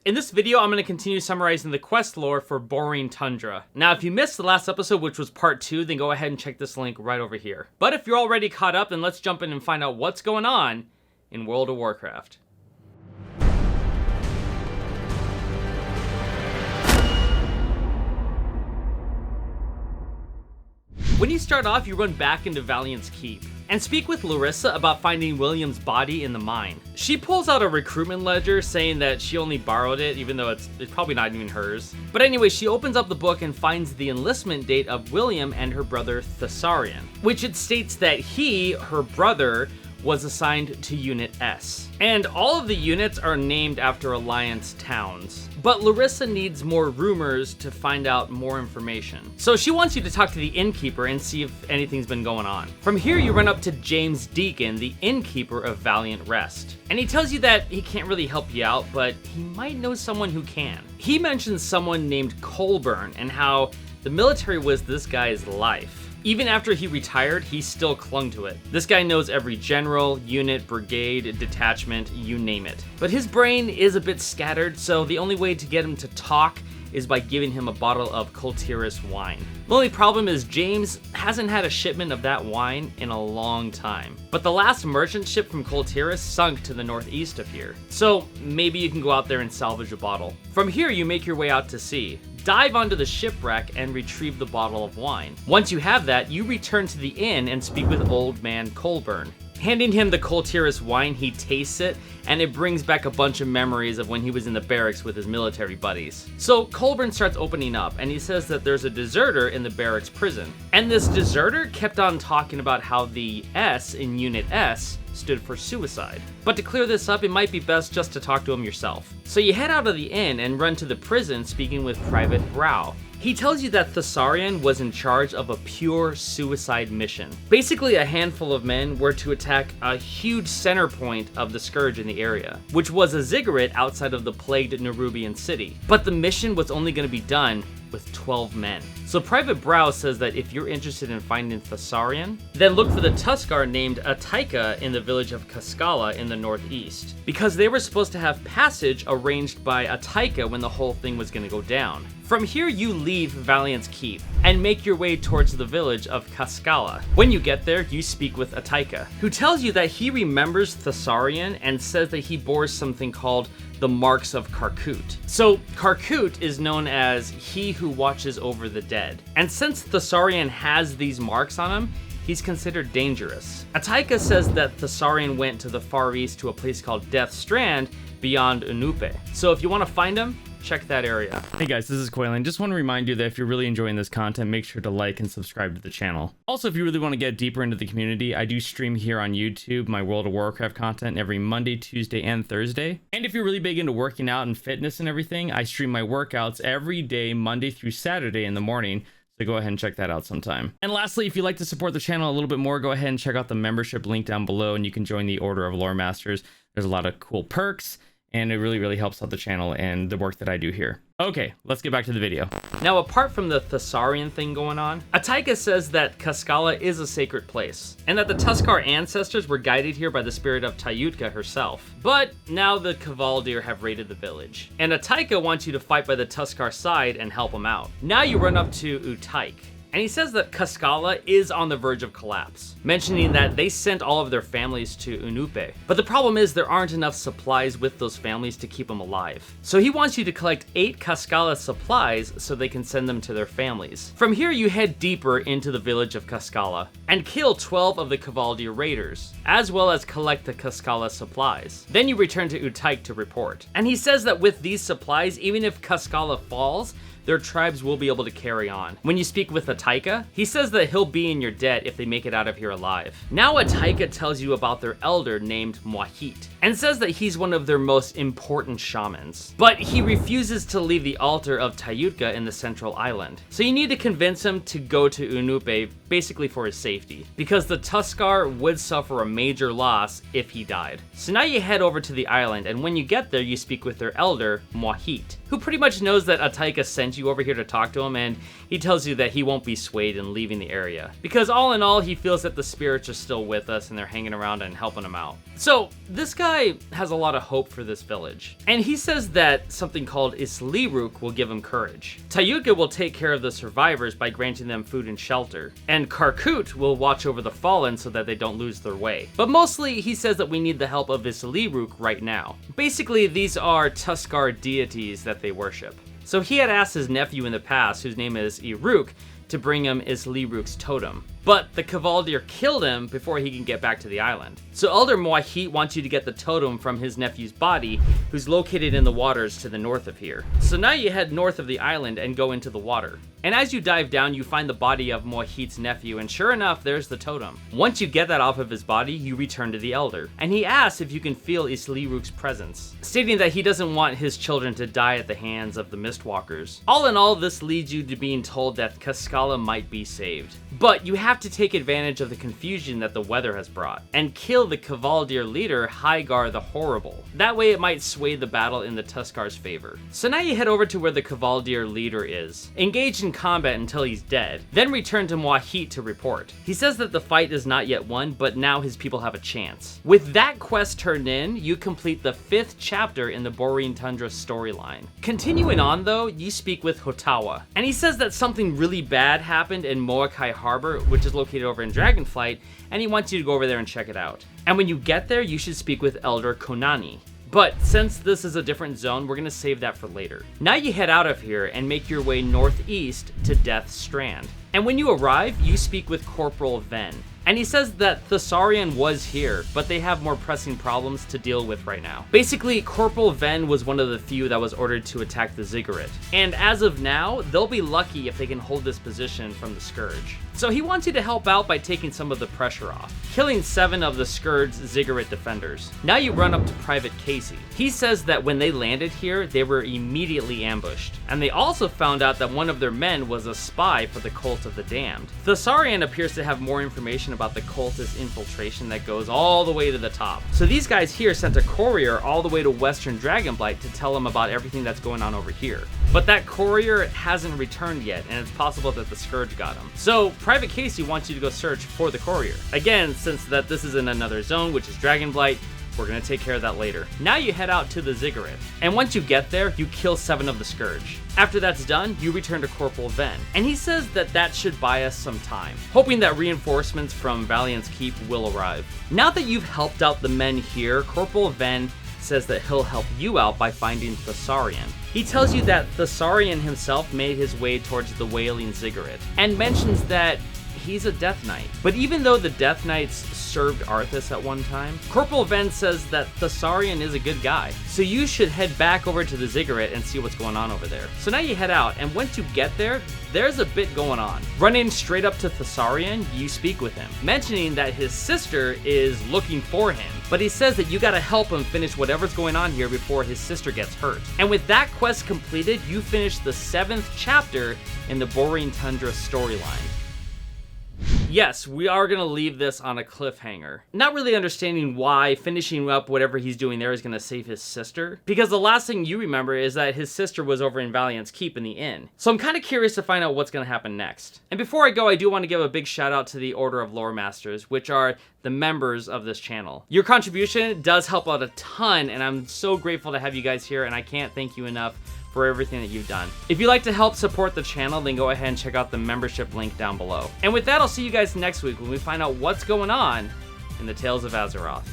In this video, I'm going to continue summarizing the quest lore for Borean Tundra. Now, if you missed the last episode, which was part 2, then go ahead and check this link right over here. But if you're already caught up, then let's jump in and find out what's going on in World of Warcraft. When you start off, you run back into Valiant's Keep and speak with Larissa about finding William's body in the mine. She pulls out a recruitment ledger saying that she only borrowed it, even though it's probably not even hers. But anyway, she opens up the book and finds the enlistment date of William and her brother Thessarian, which it states that he, her brother, was assigned to Unit S. And all of the units are named after Alliance towns. But Larissa needs more rumors to find out more information. So she wants you to talk to the innkeeper and see if anything's been going on. From here, you run up to James Deacon, the innkeeper of Valiant Rest. And he tells you that he can't really help you out, but he might know someone who can. He mentions someone named Colburn and how the military was this guy's life. Even after he retired, he still clung to it. This guy knows every general, unit, brigade, detachment, you name it. But his brain is a bit scattered, so the only way to get him to talk is by giving him a bottle of Cultiras wine. The only problem is James hasn't had a shipment of that wine in a long time. But the last merchant ship from Cultiras sunk to the northeast of here. So maybe you can go out there and salvage a bottle. From here, you make your way out to sea. Dive onto the shipwreck and retrieve the bottle of wine. Once you have that, you return to the inn and speak with old man Colburn. Handing him the Cultiras wine, he tastes it, and it brings back a bunch of memories of when he was in the barracks with his military buddies. So Colburn starts opening up, and he says that there's a deserter in the barracks prison. And this deserter kept on talking about how the S in Unit S stood for suicide. But to clear this up, it might be best just to talk to him yourself. So you head out of the inn and run to the prison speaking with Private Brow. He tells you that Thessarian was in charge of a pure suicide mission. Basically, a handful of men were to attack a huge center point of the Scourge in the area, which was a ziggurat outside of the plagued Nerubian city. But the mission was only going to be done with 12 men. So Private Brow says that if you're interested in finding Thessarian, then look for the Tuskar named Utaik in the village of Kaskala in the northeast, because they were supposed to have passage arranged by Utaik when the whole thing was going to go down. From here, you leave Valiant's Keep and make your way towards the village of Kaskala. When you get there, you speak with Utaik, who tells you that he remembers Thessarian and says that he bore something called the marks of Karkut. So Karkut is known as he who watches over the dead. And since Thessarian has these marks on him, he's considered dangerous. Utaik says that Thessarian went to the far east to a place called Death Strand beyond Unupe. So if you want to find him, check that area. Hey guys, this is Quaylen. Just want to remind you that if you're really enjoying this content, make sure to like and subscribe to the channel. Also, if you really want to get deeper into the community, I do stream here on YouTube my World of Warcraft content every Monday, Tuesday, and Thursday. And if you're really big into working out and fitness and everything, I stream my workouts every day, Monday through Saturday in the morning. So go ahead and check that out sometime. And lastly, if you'd like to support the channel a little bit more, go ahead and check out the membership link down below and you can join the Order of Lore Masters. There's a lot of cool perks, and it really helps out the channel and the work that I do here. Okay, let's get back to the video. Now, apart from the Thessarian thing going on, Utaik says that Kaskala is a sacred place, and that the Tuskar ancestors were guided here by the spirit of Tayutka herself. But now the Kavaldir have raided the village, and Utaik wants you to fight by the Tuskar side and help him out. Now you run up to Utaik, and he says that Kaskala is on the verge of collapse, mentioning that they sent all of their families to Unupe. But the problem is there aren't enough supplies with those families to keep them alive. So he wants you to collect 8 Kaskala supplies so they can send them to their families. From here, you head deeper into the village of Kaskala and kill 12 of the Kavaldir raiders, as well as collect the Kaskala supplies. Then you return to Utaik to report. And he says that with these supplies, even if Kaskala falls, their tribes will be able to carry on. When you speak with Utaik, he says that he'll be in your debt if they make it out of here alive. Now Utaik tells you about their elder named Muahit, and says that he's one of their most important shamans. But he refuses to leave the altar of Tayutka in the central island. So you need to convince him to go to Unupe, basically for his safety, because the Tuskar would suffer a major loss if he died. So now you head over to the island, and when you get there, you speak with their elder, Muahit, who pretty much knows that Utaik sent you over here to talk to him, and he tells you that he won't be swayed in leaving the area. Because all in all, he feels that the spirits are still with us and they're hanging around and helping him out. So this guy has a lot of hope for this village. And he says that something called Isliruk will give him courage. Tayuka will take care of the survivors by granting them food and shelter. And Karkut will watch over the fallen so that they don't lose their way. But mostly, he says that we need the help of Isliruk right now. Basically, these are Tuskar deities that they worship. So he had asked his nephew in the past, whose name is Iruk, to bring him Isliruk's totem. But the Kavaldir killed him before he can get back to the island. So Elder Muahit wants you to get the totem from his nephew's body, who's located in the waters to the north of here. So now you head north of the island and go into the water. And as you dive down, you find the body of Muahit's nephew, and sure enough, there's the totem. Once you get that off of his body, you return to the Elder. And he asks if you can feel Isliruk's presence, stating that he doesn't want his children to die at the hands of the Mistwalkers. All in all, this leads you to being told that Kaskala might be saved. But you have to take advantage of the confusion that the weather has brought, and kill the Kavaldir leader, Hygar the Horrible. That way it might sway the battle in the Tuskar's favor. So now you head over to where the Kavaldir leader is. Engage in combat until he's dead, then return to Muahit to report. He says that the fight is not yet won, but now his people have a chance. With that quest turned in, you complete the 5th chapter in the Borean Tundra storyline. Continuing on though, you speak with Hotawa, and he says that something really bad happened in Moakai Harbor, which is located over in Dragonflight, and he wants you to go over there and check it out. And when you get there, you should speak with Elder Konani. But since this is a different zone, we're gonna save that for later. Now you head out of here and make your way northeast to Death Strand. And when you arrive, you speak with Corporal Ven. And he says that Thessarian was here, but they have more pressing problems to deal with right now. Basically, Corporal Ven was one of the few that was ordered to attack the Ziggurat. And as of now, they'll be lucky if they can hold this position from the Scourge. So he wants you to help out by taking some of the pressure off, killing 7 of the Scourge's Ziggurat defenders. Now you run up to Private Casey. He says that when they landed here, they were immediately ambushed. And they also found out that one of their men was a spy for the Cult of the Damned. Thessarian appears to have more information about the cultist infiltration that goes all the way to the top. So these guys here sent a courier all the way to Western Dragonblight to tell them about everything that's going on over here. But that courier hasn't returned yet, and it's possible that the Scourge got him. So Private Casey wants you to go search for the courier. Again, since that this is in another zone, which is Dragonblight, we're gonna take care of that later. Now you head out to the Ziggurat, and once you get there, you kill 7 of the Scourge. After that's done, you return to Corporal Ven, and he says that that should buy us some time, hoping that reinforcements from Valiant's Keep will arrive. Now that you've helped out the men here, Corporal Ven says that he'll help you out by finding Thessarian. He tells you that Thessarian himself made his way towards the Wailing Ziggurat, and mentions that he's a Death Knight. But even though the Death Knights served Arthas at one time, Corporal Ven says that Thessarian is a good guy. So you should head back over to the Ziggurat and see what's going on over there. So now you head out, and once you get there, there's a bit going on. Running straight up to Thessarian, you speak with him, mentioning that his sister is looking for him. But he says that you gotta help him finish whatever's going on here before his sister gets hurt. And with that quest completed, you finish the 7th chapter in the Borean Tundra storyline. Yes, we are going to leave this on a cliffhanger. Not really understanding why finishing up whatever he's doing there is going to save his sister. Because the last thing you remember is that his sister was over in Valiant's Keep in the inn. So I'm kind of curious to find out what's going to happen next. And before I go, I do want to give a big shout out to the Order of Lore Masters, which are the members of this channel. Your contribution does help out a ton, and I'm so grateful to have you guys here, and I can't thank you enough for everything that you've done. If you'd like to help support the channel, then go ahead and check out the membership link down below. And with that, I'll see you guys next week when we find out what's going on in the Tales of Azeroth.